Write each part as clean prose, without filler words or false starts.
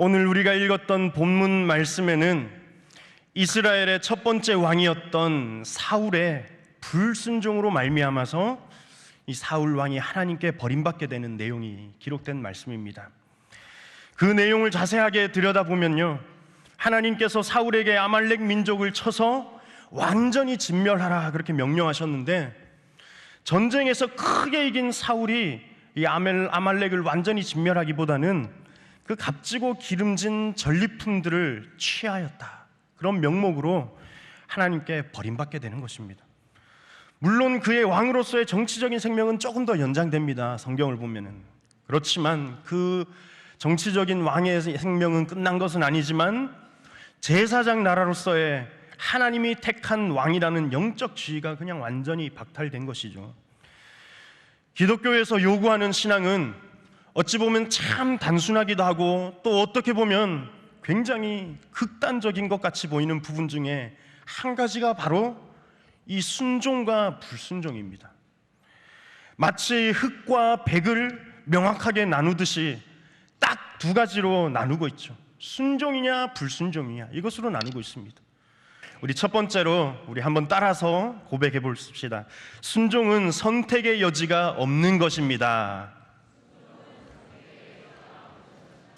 오늘 우리가 읽었던 본문 말씀에는 이스라엘의 첫 번째 왕이었던 사울의 불순종으로 말미암아서 이 사울 왕이 하나님께 버림받게 되는 내용이 기록된 말씀입니다. 그 내용을 자세하게 들여다보면요, 하나님께서 사울에게 아말렉 민족을 쳐서 완전히 진멸하라 그렇게 명령하셨는데, 전쟁에서 크게 이긴 사울이 이 아말렉을 완전히 진멸하기보다는 그 값지고 기름진 전리품들을 취하였다, 그런 명목으로 하나님께 버림받게 되는 것입니다. 물론 그의 왕으로서의 정치적인 생명은 조금 더 연장됩니다, 성경을 보면은. 그렇지만 그 정치적인 왕의 생명은 끝난 것은 아니지만 제사장 나라로서의 하나님이 택한 왕이라는 영적 지위가 그냥 완전히 박탈된 것이죠. 기독교에서 요구하는 신앙은 어찌 보면 참 단순하기도 하고, 또 어떻게 보면 굉장히 극단적인 것 같이 보이는 부분 중에 한 가지가 바로 이 순종과 불순종입니다. 마치 흑과 백을 명확하게 나누듯이 딱 두 가지로 나누고 있죠. 순종이냐 불순종이냐, 이것으로 나누고 있습니다. 우리 첫 번째로 우리 한번 따라서 고백해 봅시다. 순종은 선택의 여지가 없는 것입니다.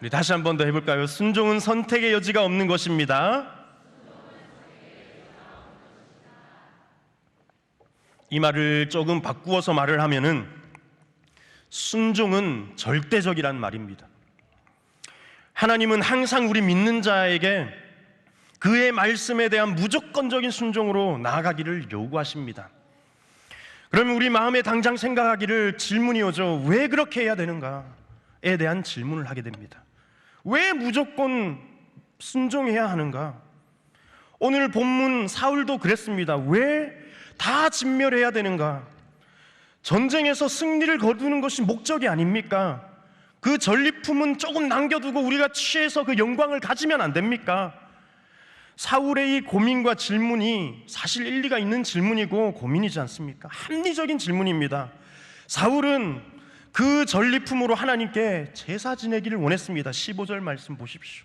우리 다시 한 번 더 해볼까요? 순종은 선택의 여지가 없는 것입니다. 이 말을 조금 바꾸어서 말을 하면은 순종은 절대적이란 말입니다. 하나님은 항상 우리 믿는 자에게 그의 말씀에 대한 무조건적인 순종으로 나아가기를 요구하십니다. 그러면 우리 마음에 당장 생각하기를 질문이 오죠. 왜 그렇게 해야 되는가에 대한 질문을 하게 됩니다. 왜 무조건 순종해야 하는가? 오늘 본문 사울도 그랬습니다. 왜 다 진멸해야 되는가? 전쟁에서 승리를 거두는 것이 목적이 아닙니까? 그 전리품은 조금 남겨두고 우리가 취해서 그 영광을 가지면 안 됩니까? 사울의 이 고민과 질문이 사실 일리가 있는 질문이고 고민이지 않습니까? 합리적인 질문입니다. 사울은 그 전리품으로 하나님께 제사 지내기를 원했습니다. 15절 말씀 보십시오.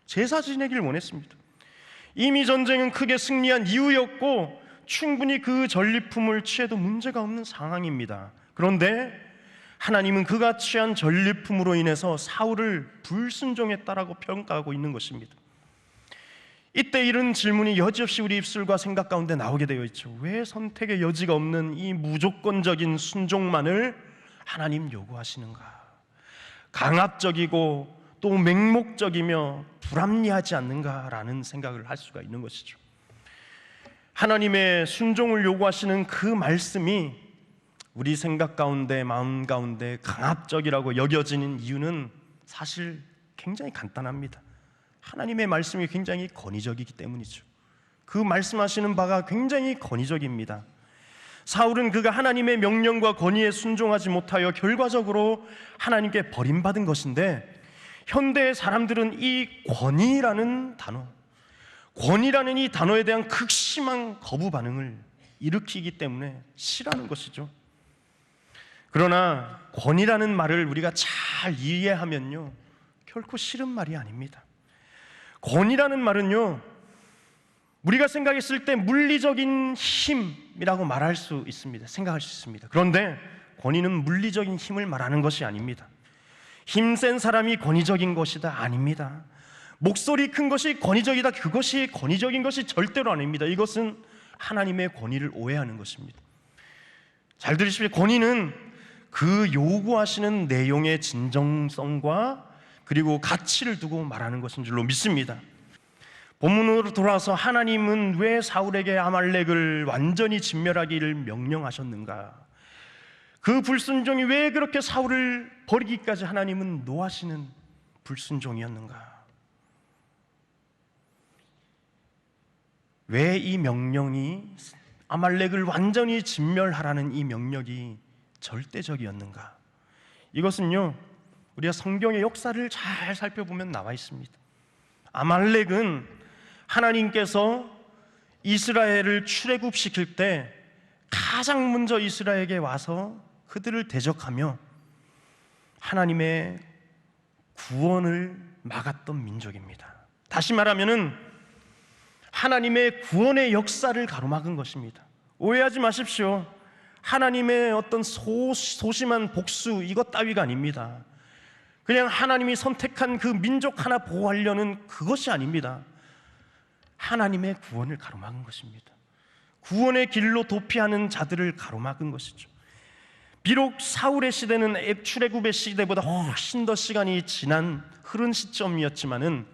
제사 지내기를 원했습니다. 이미 전쟁은 크게 승리한 이후였고 충분히 그 전리품을 취해도 문제가 없는 상황입니다. 그런데 하나님은 그가 취한 전리품으로 인해서 사울을 불순종했다라고 평가하고 있는 것입니다. 이때 이런 질문이 여지없이 우리 입술과 생각 가운데 나오게 되어 있죠. 왜 선택의 여지가 없는 이 무조건적인 순종만을 하나님 요구하시는가? 강압적이고 또 맹목적이며 불합리하지 않는가라는 생각을 할 수가 있는 것이죠. 하나님의 순종을 요구하시는 그 말씀이 우리 생각 가운데, 마음 가운데 강압적이라고 여겨지는 이유는 사실 굉장히 간단합니다. 하나님의 말씀이 굉장히 권위적이기 때문이죠. 그 말씀하시는 바가 굉장히 권위적입니다. 사울은 그가 하나님의 명령과 권위에 순종하지 못하여 결과적으로 하나님께 버림받은 것인데, 현대의 사람들은 이 권위라는 단어, 권위라는 이 단어에 대한 극심한 거부 반응을 일으키기 때문에 싫어하는 것이죠. 그러나 권위라는 말을 우리가 잘 이해하면요, 결코 싫은 말이 아닙니다. 권위라는 말은요, 우리가 생각했을 때 물리적인 힘이라고 말할 수 있습니다. 생각할 수 있습니다. 그런데 권위는 물리적인 힘을 말하는 것이 아닙니다. 힘센 사람이 권위적인 것이다, 아닙니다. 목소리 큰 것이 권위적이다, 그것이 권위적인 것이 절대로 아닙니다. 이것은 하나님의 권위를 오해하는 것입니다. 잘 들으십시오. 권위는 그 요구하시는 내용의 진정성과 그리고 가치를 두고 말하는 것인 줄로 믿습니다. 본문으로 돌아와서 하나님은 왜 사울에게 아말렉을 완전히 진멸하기를 명령하셨는가? 그 불순종이 왜 그렇게 사울을 버리기까지 하나님은 노하시는 불순종이었는가? 왜 이 명령이, 아말렉을 완전히 진멸하라는 이 명령이 절대적이었는가? 이것은요, 우리가 성경의 역사를 잘 살펴보면 나와 있습니다. 아말렉은 하나님께서 이스라엘을 출애굽시킬 때 가장 먼저 이스라엘에게 와서 그들을 대적하며 하나님의 구원을 막았던 민족입니다. 다시 말하면은 하나님의 구원의 역사를 가로막은 것입니다. 오해하지 마십시오. 하나님의 어떤 소심한 복수 이것 따위가 아닙니다. 그냥 하나님이 선택한 그 민족 하나 보호하려는 그것이 아닙니다. 하나님의 구원을 가로막은 것입니다. 구원의 길로 도피하는 자들을 가로막은 것이죠. 비록 사울의 시대는 출애굽의 시대보다 훨씬 더 시간이 흐른 시점이었지만은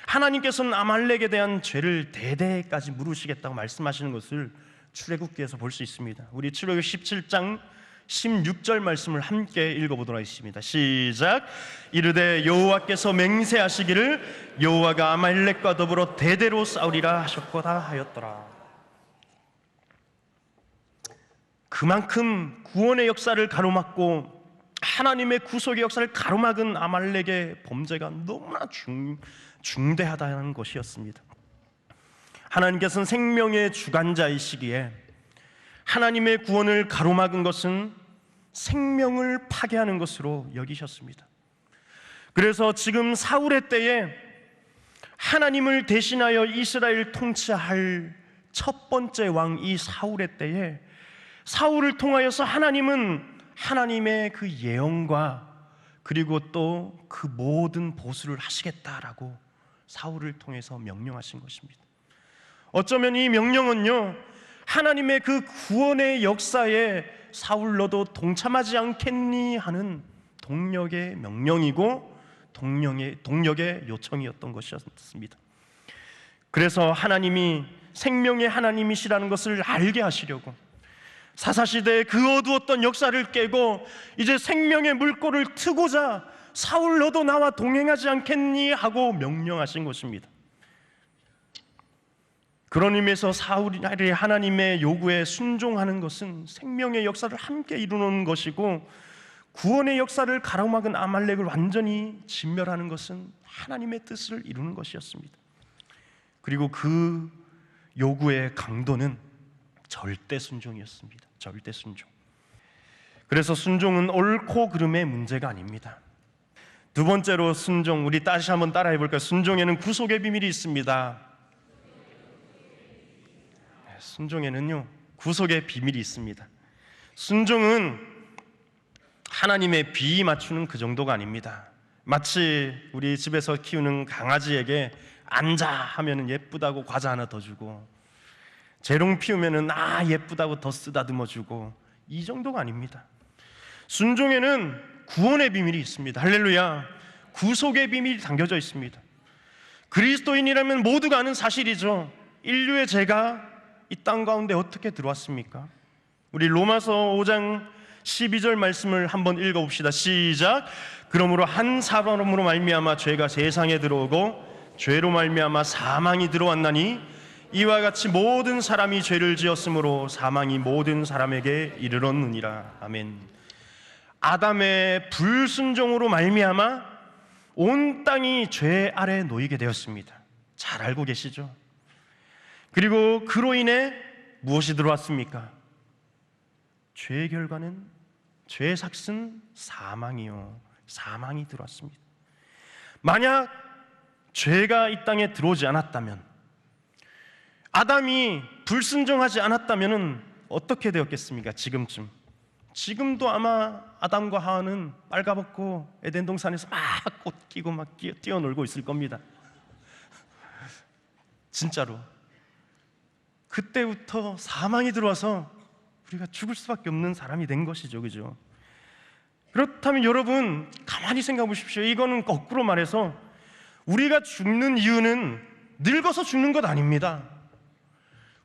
하나님께서는 아말렉에 대한 죄를 대대까지 물으시겠다고 말씀하시는 것을 출애굽기에서 볼 수 있습니다. 우리 출애굽 17장 16절 말씀을 함께 읽어보도록 하겠습니다. 시작. 이르되 여호와께서 맹세하시기를 여호와가 아말렉과 더불어 대대로 싸우리라 하셨거다 하였더라. 그만큼 구원의 역사를 가로막고 하나님의 구속의 역사를 가로막은 아말렉의 범죄가 너무나 중대하다는 것이었습니다. 하나님께서는 생명의 주관자이시기에 하나님의 구원을 가로막은 것은 생명을 파괴하는 것으로 여기셨습니다. 그래서 지금 사울의 때에 하나님을 대신하여 이스라엘 통치할 첫 번째 왕 이 사울의 때에 사울을 통하여서 하나님은 하나님의 그 예언과 그리고 또 그 모든 보수를 하시겠다라고 사울을 통해서 명령하신 것입니다. 어쩌면 이 명령은요, 하나님의 그 구원의 역사에 사울 너도 동참하지 않겠니 하는 동력의 명령이고 동력의 요청이었던 것이었습니다. 그래서 하나님이 생명의 하나님이시라는 것을 알게 하시려고 사사시대의 그 어두웠던 역사를 깨고 이제 생명의 물꼬를 트고자 사울 너도 나와 동행하지 않겠니 하고 명령하신 것입니다. 그런 의미에서 사울이 하나님의 요구에 순종하는 것은 생명의 역사를 함께 이루는 것이고, 구원의 역사를 가로막은 아말렉을 완전히 진멸하는 것은 하나님의 뜻을 이루는 것이었습니다. 그리고 그 요구의 강도는 절대 순종이었습니다. 절대 순종. 그래서 순종은 옳고 그름의 문제가 아닙니다. 두 번째로 순종, 우리 다시 한번 따라해 볼까요? 순종에는 구속의 비밀이 있습니다. 순종에는요, 구속의 비밀이 있습니다. 순종은 하나님의 비 맞추는 그 정도가 아닙니다. 마치 우리 집에서 키우는 강아지에게 앉아 하면은 예쁘다고 과자 하나 더 주고, 재롱 피우면은 예쁘다고 더 쓰다듬어 주고, 이 정도가 아닙니다. 순종에는 구원의 비밀이 있습니다. 할렐루야. 구속의 비밀이 담겨져 있습니다. 그리스도인이라면 모두가 아는 사실이죠. 인류의 죄가 이 땅 가운데 어떻게 들어왔습니까? 우리 로마서 5장 12절 말씀을 한번 읽어봅시다. 시작. 그러므로 한 사람으로 말미암아 죄가 세상에 들어오고 죄로 말미암아 사망이 들어왔나니 이와 같이 모든 사람이 죄를 지었으므로 사망이 모든 사람에게 이르렀느니라. 아멘. 아담의 불순종으로 말미암아 온 땅이 죄 아래 놓이게 되었습니다. 잘 알고 계시죠? 그리고 그로 인해 무엇이 들어왔습니까? 죄의 결과는, 죄의 삭은 사망이요, 사망이 들어왔습니다. 만약 죄가 이 땅에 들어오지 않았다면, 아담이 불순종하지 않았다면 어떻게 되었겠습니까? 지금도 아마 아담과 하와는 빨가벗고 에덴 동산에서 막 꽃 끼고 막 뛰어놀고 있을 겁니다. 진짜로. 그때부터 사망이 들어와서 우리가 죽을 수밖에 없는 사람이 된 것이죠. 그죠? 그렇다면 여러분, 가만히 생각해 보십시오. 이거는 거꾸로 말해서 우리가 죽는 이유는 늙어서 죽는 것 아닙니다.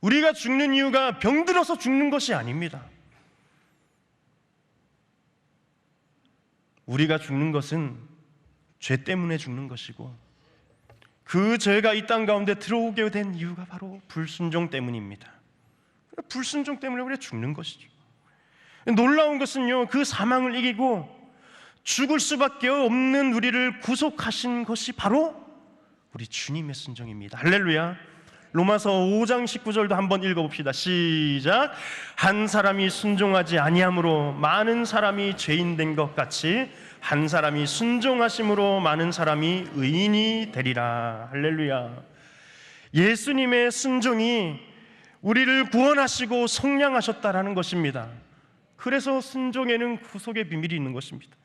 우리가 죽는 이유가 병들어서 죽는 것이 아닙니다. 우리가 죽는 것은 죄 때문에 죽는 것이고, 그 죄가 이 땅 가운데 들어오게 된 이유가 바로 불순종 때문입니다. 불순종 때문에 우리가 죽는 것이죠. 놀라운 것은요, 그 사망을 이기고 죽을 수밖에 없는 우리를 구속하신 것이 바로 우리 주님의 순종입니다. 할렐루야. 로마서 5장 19절도 한번 읽어봅시다. 시작. 한 사람이 순종하지 아니함으로 많은 사람이 죄인 된 것 같이 한 사람이 순종하심으로 많은 사람이 의인이 되리라. 할렐루야. 예수님의 순종이 우리를 구원하시고 속량하셨다라는 것입니다. 그래서 순종에는 구속의 비밀이 있는 것입니다.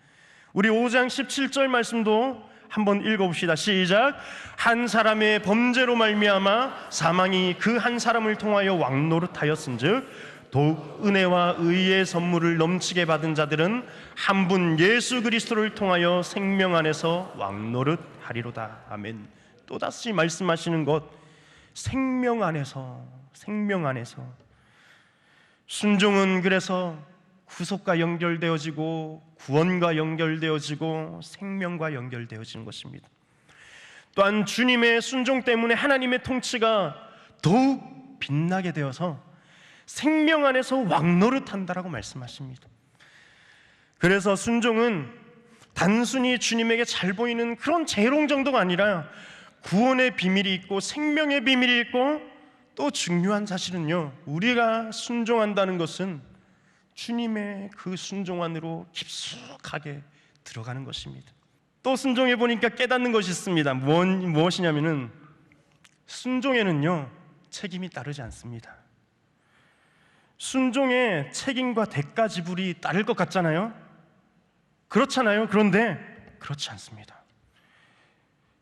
우리 5장 17절 말씀도 한번 읽어봅시다. 시작. 한 사람의 범죄로 말미암아 사망이 그 한 사람을 통하여 왕노릇하였은즉 더욱 은혜와 의의 선물을 넘치게 받은 자들은 한 분 예수 그리스도를 통하여 생명 안에서 왕노릇하리로다. 아멘. 또다시 말씀하시는 것, 생명 안에서, 생명 안에서. 순종은 그래서 구속과 연결되어지고 구원과 연결되어지고 생명과 연결되어지는 것입니다. 또한 주님의 순종 때문에 하나님의 통치가 더욱 빛나게 되어서 생명 안에서 왕노릇한다라고 말씀하십니다. 그래서 순종은 단순히 주님에게 잘 보이는 그런 재롱 정도가 아니라 구원의 비밀이 있고 생명의 비밀이 있고, 또 중요한 사실은요, 우리가 순종한다는 것은 주님의 그 순종 안으로 깊숙하게 들어가는 것입니다. 또 순종해 보니까 깨닫는 것이 있습니다. 무엇이냐면은 순종에는요 책임이 따르지 않습니다. 순종에 책임과 대가 지불이 따를 것 같잖아요. 그렇잖아요. 그런데 그렇지 않습니다.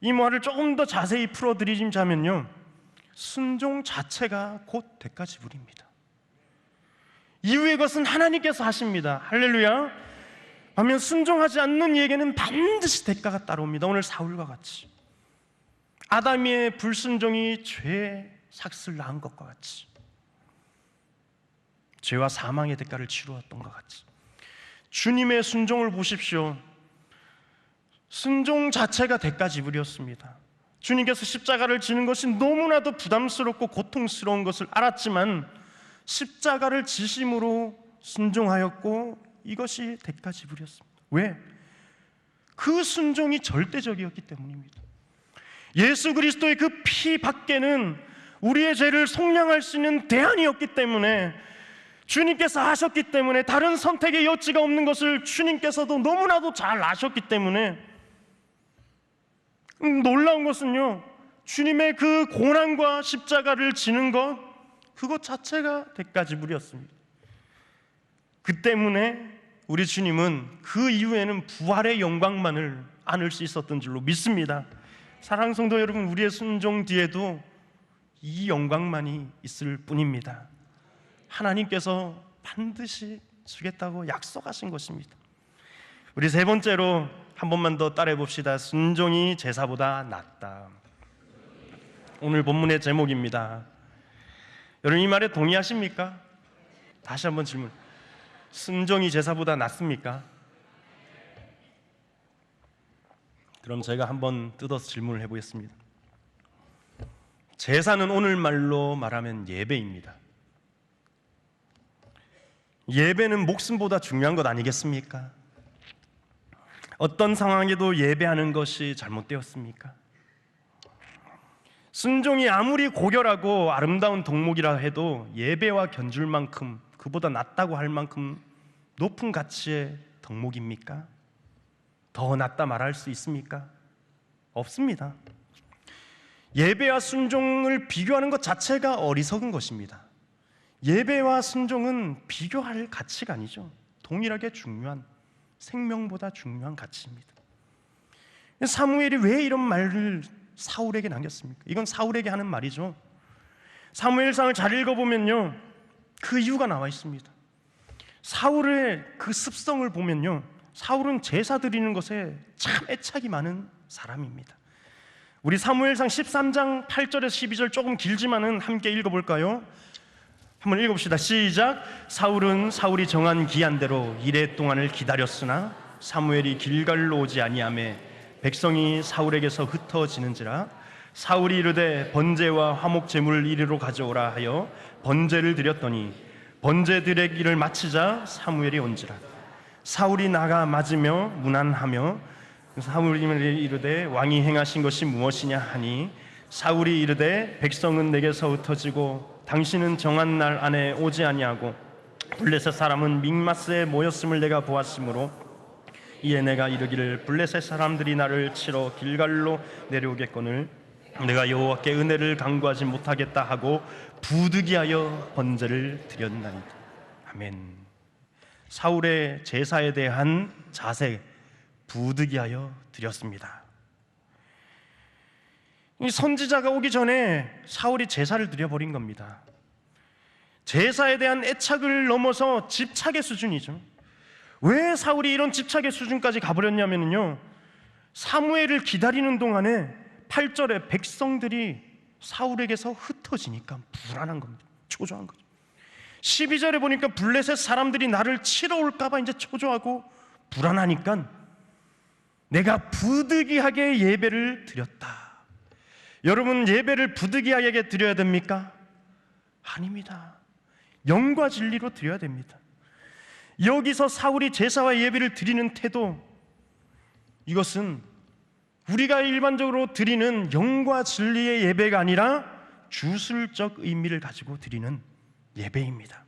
이 말을 조금 더 자세히 풀어드리자면요, 순종 자체가 곧 대가 지불입니다. 이후의 것은 하나님께서 하십니다. 할렐루야. 반면 순종하지 않는 이에게는 반드시 대가가 따라옵니다. 오늘 사울과 같이, 아담의 불순종이 죄의 삭슬 낳은 것과 같이, 죄와 사망의 대가를 치루었던 것 같이, 주님의 순종을 보십시오. 순종 자체가 대가 지불이었습니다. 주님께서 십자가를 지는 것이 너무나도 부담스럽고 고통스러운 것을 알았지만 십자가를 지심으로 순종하였고, 이것이 대가 지불이었습니다. 왜? 그 순종이 절대적이었기 때문입니다. 예수 그리스도의 그 피 밖에는 우리의 죄를 속량할 수 있는 대안이었기 때문에, 주님께서 하셨기 때문에, 다른 선택의 여지가 없는 것을 주님께서도 너무나도 잘 아셨기 때문에, 놀라운 것은요, 주님의 그 고난과 십자가를 지는 것, 그것 자체가 대가 지불이었습니다. 그 때문에 우리 주님은 그 이후에는 부활의 영광만을 안을 수 있었던 줄로 믿습니다. 사랑하는 성도 여러분, 우리의 순종 뒤에도 이 영광만이 있을 뿐입니다. 하나님께서 반드시 주겠다고 약속하신 것입니다. 우리 세 번째로 한 번만 더 따라해 봅시다. 순종이 제사보다 낫다. 오늘 본문의 제목입니다. 여러분, 이 말에 동의하십니까? 다시 한번 질문. 순종이 제사보다 낫습니까? 그럼 제가 한번 뜯어서 질문을 해보겠습니다. 제사는 오늘 말로 말하면 예배입니다. 예배는 목숨보다 중요한 것 아니겠습니까? 어떤 상황에도 예배하는 것이 잘못되었습니까? 순종이 아무리 고결하고 아름다운 덕목이라 해도 예배와 견줄 만큼, 그보다 낫다고 할 만큼 높은 가치의 덕목입니까? 더 낫다 말할 수 있습니까? 없습니다. 예배와 순종을 비교하는 것 자체가 어리석은 것입니다. 예배와 순종은 비교할 가치가 아니죠. 동일하게 중요한, 생명보다 중요한 가치입니다. 사무엘이 왜 이런 말을 사울에게 남겼습니까? 이건 사울에게 하는 말이죠. 사무엘상을 잘 읽어보면요, 그 이유가 나와 있습니다. 사울의 그 습성을 보면요, 사울은 제사 드리는 것에 참 애착이 많은 사람입니다. 우리 사무엘상 13장 8절에서 12절 조금 길지만은 함께 읽어볼까요? 한번 읽어봅시다. 시작. 사울이 정한 기한대로 이레 동안을 기다렸으나 사무엘이 길갈로 오지 아니하매 백성이 사울에게서 흩어지는지라. 사울이 이르되 번제와 화목 제물을 이리로 가져오라 하여 번제를 드렸더니 번제 드리기를 마치자 사무엘이 온지라. 사울이 나가 맞으며 문안하며 사무엘이 이르되 왕이 행하신 것이 무엇이냐 하니, 사울이 이르되 백성은 내게서 흩어지고 당신은 정한 날 안에 오지 아니하고 블레셋 사람은 믹마스에 모였음을 내가 보았으므로 이에 내가 이르기를 블레셋 사람들이 나를 치러 길갈로 내려오겠거늘 내가 여호와께 은혜를 간구하지 못하겠다 하고 부득이하여 번제를 드렸나이다. 아멘. 사울의 제사에 대한 자세, 부득이하여 드렸습니다. 이 선지자가 오기 전에 사울이 제사를 드려버린 겁니다. 제사에 대한 애착을 넘어서 집착의 수준이죠. 왜 사울이 이런 집착의 수준까지 가버렸냐면요, 사무엘을 기다리는 동안에 8절에 백성들이 사울에게서 흩어지니까 불안한 겁니다. 초조한 거죠. 12절에 보니까 블레셋 사람들이 나를 치러 올까봐 이제 초조하고 불안하니까 내가 부득이하게 예배를 드렸다. 여러분, 예배를 부득이하게 드려야 됩니까? 아닙니다. 영과 진리로 드려야 됩니다. 여기서 사울이 제사와 예배를 드리는 태도, 이것은 우리가 일반적으로 드리는 영과 진리의 예배가 아니라 주술적 의미를 가지고 드리는 예배입니다.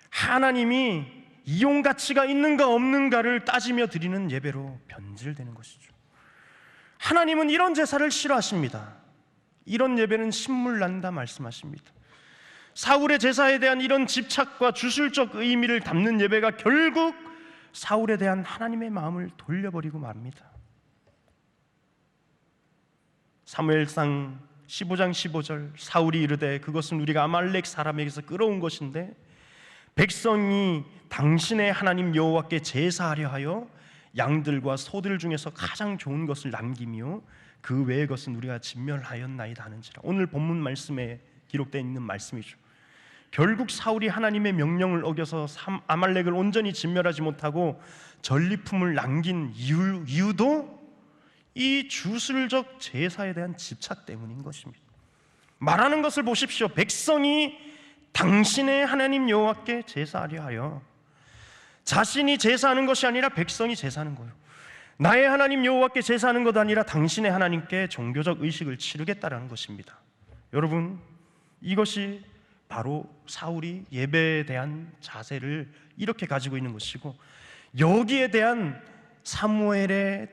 하나님이 이용 가치가 있는가 없는가를 따지며 드리는 예배로 변질되는 것이죠. 하나님은 이런 제사를 싫어하십니다. 이런 예배는 신물난다 말씀하십니다. 사울의 제사에 대한 이런 집착과 주술적 의미를 담는 예배가 결국 사울에 대한 하나님의 마음을 돌려버리고 맙니다. 사무엘상 15장 15절, 사울이 이르되 그것은 우리가 아말렉 사람에게서 끌어온 것인데 백성이 당신의 하나님 여호와께 제사하려 하여 양들과 소들 중에서 가장 좋은 것을 남기며 그 외의 것은 우리가 진멸하였나이다 하는지라. 오늘 본문 말씀에 기록되어 있는 말씀이죠. 결국 사울이 하나님의 명령을 어겨서 아말렉을 온전히 진멸하지 못하고 전리품을 남긴 이유도 이 주술적 제사에 대한 집착 때문인 것입니다. 말하는 것을 보십시오. 백성이 당신의 하나님 여호와께 제사하려 하여, 자신이 제사하는 것이 아니라 백성이 제사하는 거예요. 나의 하나님 여호와께 제사하는 것 아니라 당신의 하나님께 종교적 의식을 치르겠다라는 것입니다. 여러분, 이것이 바로 사울이 예배에 대한 자세를 이렇게 가지고 있는 것이고, 여기에 대한 사무엘의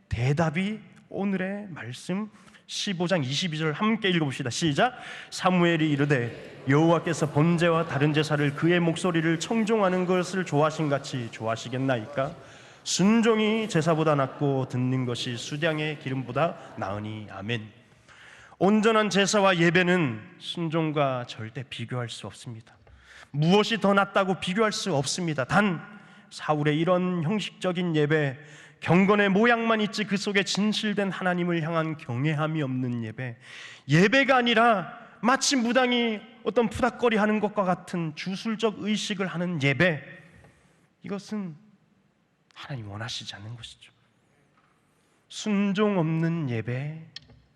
대답이 오늘의 말씀 15장 22절 함께 읽어봅시다. 시작. 사무엘이 이르되 여호와께서 번제와 다른 제사를 그의 목소리를 청종하는 것을 좋아하신같이 좋아하시겠나이까? 순종이 제사보다 낫고 듣는 것이 수량의 기름보다 나으니. 아멘. 온전한 제사와 예배는 순종과 절대 비교할 수 없습니다. 무엇이 더 낫다고 비교할 수 없습니다. 단 사울의 이런 형식적인 예배, 경건의 모양만 있지 그 속에 진실된 하나님을 향한 경외함이 없는 예배, 예배가 아니라 마치 무당이 어떤 푸닥거리 하는 것과 같은 주술적 의식을 하는 예배, 이것은 하나님 원하시지 않는 것이죠. 순종 없는 예배,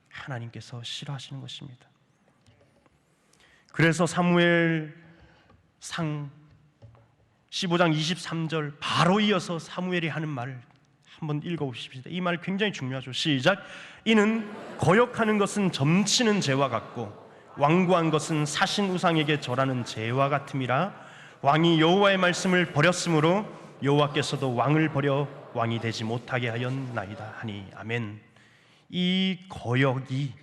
하나님께서 싫어하시는 것입니다. 그래서 사무엘상 15장 23절 바로 이어서 사무엘이 하는 말을 한번 읽어보십시다. 이 말 굉장히 중요하죠. 시작. 이는 거역하는 것은 점치는 죄와 같고 완고한 것은 사신 우상에게 절하는 죄와 같음이라. 왕이 여호와의 말씀을 버렸으므로 여호와께서도 왕을 버려 왕이 되지 못하게 하였나이다 하니. 아멘. 이 거역이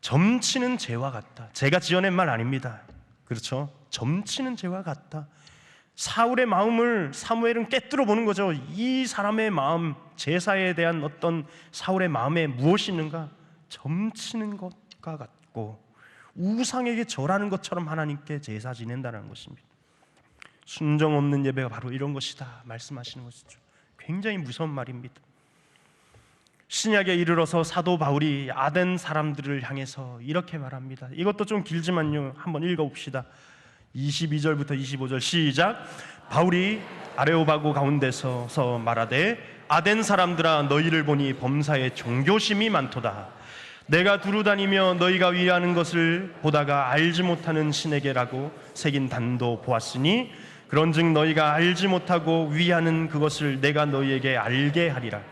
점치는 죄와 같다. 제가 지어낸 말 아닙니다. 그렇죠? 점치는 죄와 같다. 사울의 마음을 사무엘은 꿰뚫어 보는 거죠. 이 사람의 마음, 제사에 대한 어떤 사울의 마음에 무엇이 있는가? 점치는 것과 같고 우상에게 절하는 것처럼 하나님께 제사 지낸다는 것입니다. 순정 없는 예배가 바로 이런 것이다 말씀하시는 것이죠. 굉장히 무서운 말입니다. 신약에 이르러서 사도 바울이 아덴 사람들을 향해서 이렇게 말합니다. 이것도 좀 길지만요, 한번 읽어봅시다. 22절부터 25절 시작. 바울이 아레오바고 가운데서 서 말하되 아덴 사람들아, 너희를 보니 범사에 종교심이 많도다. 내가 두루다니며 너희가 위하는 것을 보다가 알지 못하는 신에게라고 새긴 단도 보았으니 그런즉 너희가 알지 못하고 위하는 그것을 내가 너희에게 알게 하리라.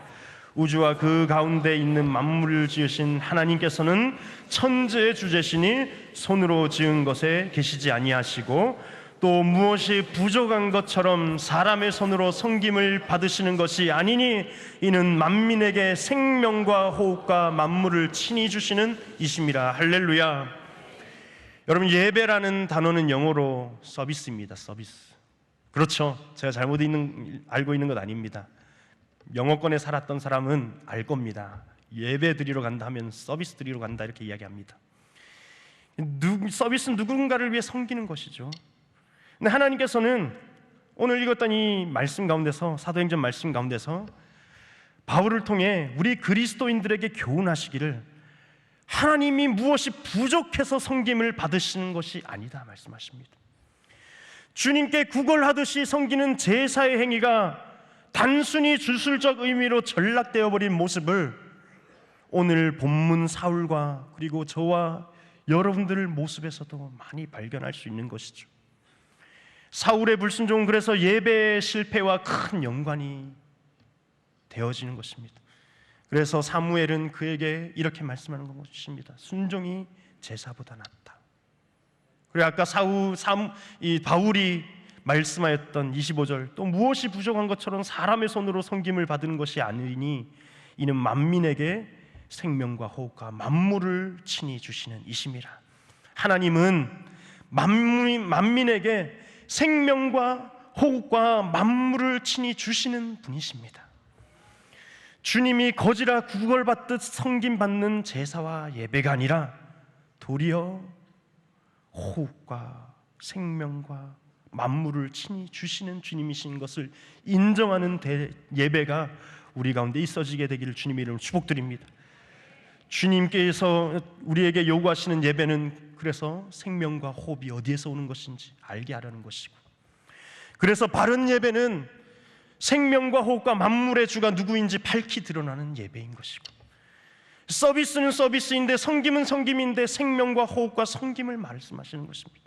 우주와 그 가운데 있는 만물을 지으신 하나님께서는 천지의 주제시니 손으로 지은 것에 계시지 아니하시고 또 무엇이 부족한 것처럼 사람의 손으로 섬김을 받으시는 것이 아니니 이는 만민에게 생명과 호흡과 만물을 친히 주시는 이심이라. 할렐루야. 여러분, 예배라는 단어는 영어로 서비스입니다. 서비스. 그렇죠. 제가 알고 있는 것 아닙니다. 영어권에 살았던 사람은 알 겁니다. 예배 드리러 간다 하면 서비스 드리러 간다 이렇게 이야기합니다. 서비스는 누군가를 위해 섬기는 것이죠. 근데 하나님께서는 오늘 읽었던 이 말씀 가운데서, 사도행전 말씀 가운데서 바울을 통해 우리 그리스도인들에게 교훈하시기를 하나님이 무엇이 부족해서 섬김을 받으시는 것이 아니다 말씀하십니다. 주님께 구걸하듯이 섬기는 제사의 행위가 단순히 주술적 의미로 전락되어 버린 모습을 오늘 본문 사울과 그리고 저와 여러분들 모습에서도 많이 발견할 수 있는 것이죠. 사울의 불순종은 그래서 예배의 실패와 큰 연관이 되어지는 것입니다. 그래서 사무엘은 그에게 이렇게 말씀하는 것입니다. 순종이 제사보다 낫다. 그리고 아까 바울이 말씀하였던 25절, 또 무엇이 부족한 것처럼 사람의 손으로 섬김을 받는 것이 아니니 이는 만민에게 생명과 호흡과 만물을 친히 주시는 이심이라. 하나님은 만민에게 생명과 호흡과 만물을 친히 주시는 분이십니다. 주님이 거지라 구걸받듯 섬김받는 제사와 예배가 아니라 도리어 호흡과 생명과 만물을 친히 주시는 주님이신 것을 인정하는 예배가 우리 가운데 있어지게 되기를 주님의 이름으로 축복드립니다. 주님께서 우리에게 요구하시는 예배는 그래서 생명과 호흡이 어디에서 오는 것인지 알게 하려는 것이고, 그래서 바른 예배는 생명과 호흡과 만물의 주가 누구인지 밝히 드러나는 예배인 것이고, 서비스는 서비스인데 섬김은 섬김인데 생명과 호흡과 섬김을 말씀하시는 것입니다.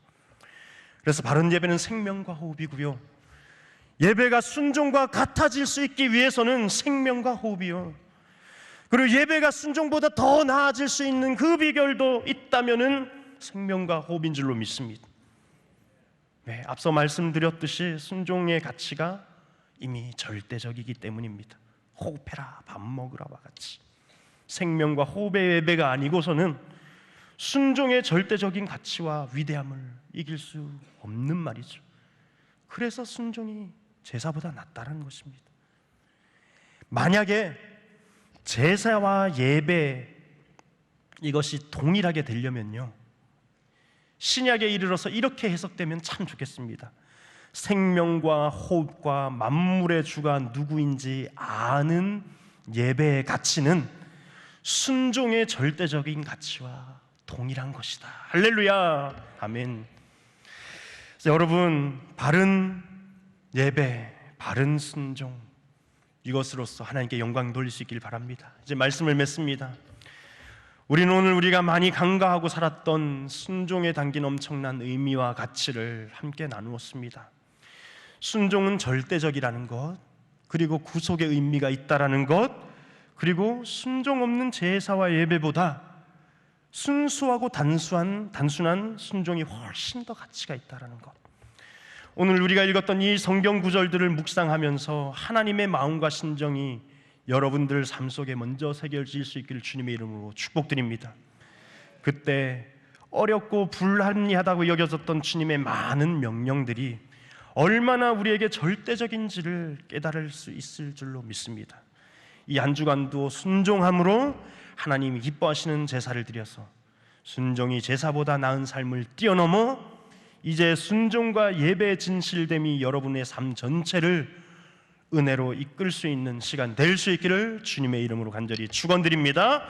그래서 바른 예배는 생명과 호흡이고요, 예배가 순종과 같아질 수 있기 위해서는 생명과 호흡이요, 그리고 예배가 순종보다 더 나아질 수 있는 그 비결도 있다면은 생명과 호흡인 줄로 믿습니다. 네, 앞서 말씀드렸듯이 순종의 가치가 이미 절대적이기 때문입니다. 호흡해라, 밥 먹으라와 같이 생명과 호흡의 예배가 아니고서는 순종의 절대적인 가치와 위대함을 이길 수 없는 말이죠. 그래서 순종이 제사보다 낫다는 것입니다. 만약에 제사와 예배 이것이 동일하게 되려면요, 신약에 이르러서 이렇게 해석되면 참 좋겠습니다. 생명과 호흡과 만물의 주가 누구인지 아는 예배의 가치는 순종의 절대적인 가치와 동일한 것이다. 할렐루야, 아멘. 여러분, 바른 예배, 바른 순종, 이것으로서 하나님께 영광 돌릴 수 있길 바랍니다. 이제 말씀을 맺습니다. 우리는 오늘 우리가 많이 간과하고 살았던 순종에 담긴 엄청난 의미와 가치를 함께 나누었습니다. 순종은 절대적이라는 것, 그리고 구속의 의미가 있다라는 것, 그리고 순종 없는 제사와 예배보다 순수하고 단순한 순종이 훨씬 더 가치가 있다라는 것. 오늘 우리가 읽었던 이 성경 구절들을 묵상하면서 하나님의 마음과 심정이 여러분들 삶 속에 먼저 새겨질 수 있기를 주님의 이름으로 축복드립니다. 그때 어렵고 불합리하다고 여겨졌던 주님의 많은 명령들이 얼마나 우리에게 절대적인지를 깨달을 수 있을 줄로 믿습니다. 이 한 주간도 순종함으로 하나님이 기뻐하시는 제사를 드려서 순종이 제사보다 나은 삶을 뛰어넘어 이제 순종과 예배의 진실됨이 여러분의 삶 전체를 은혜로 이끌 수 있는 시간 될 수 있기를 주님의 이름으로 간절히 축원드립니다.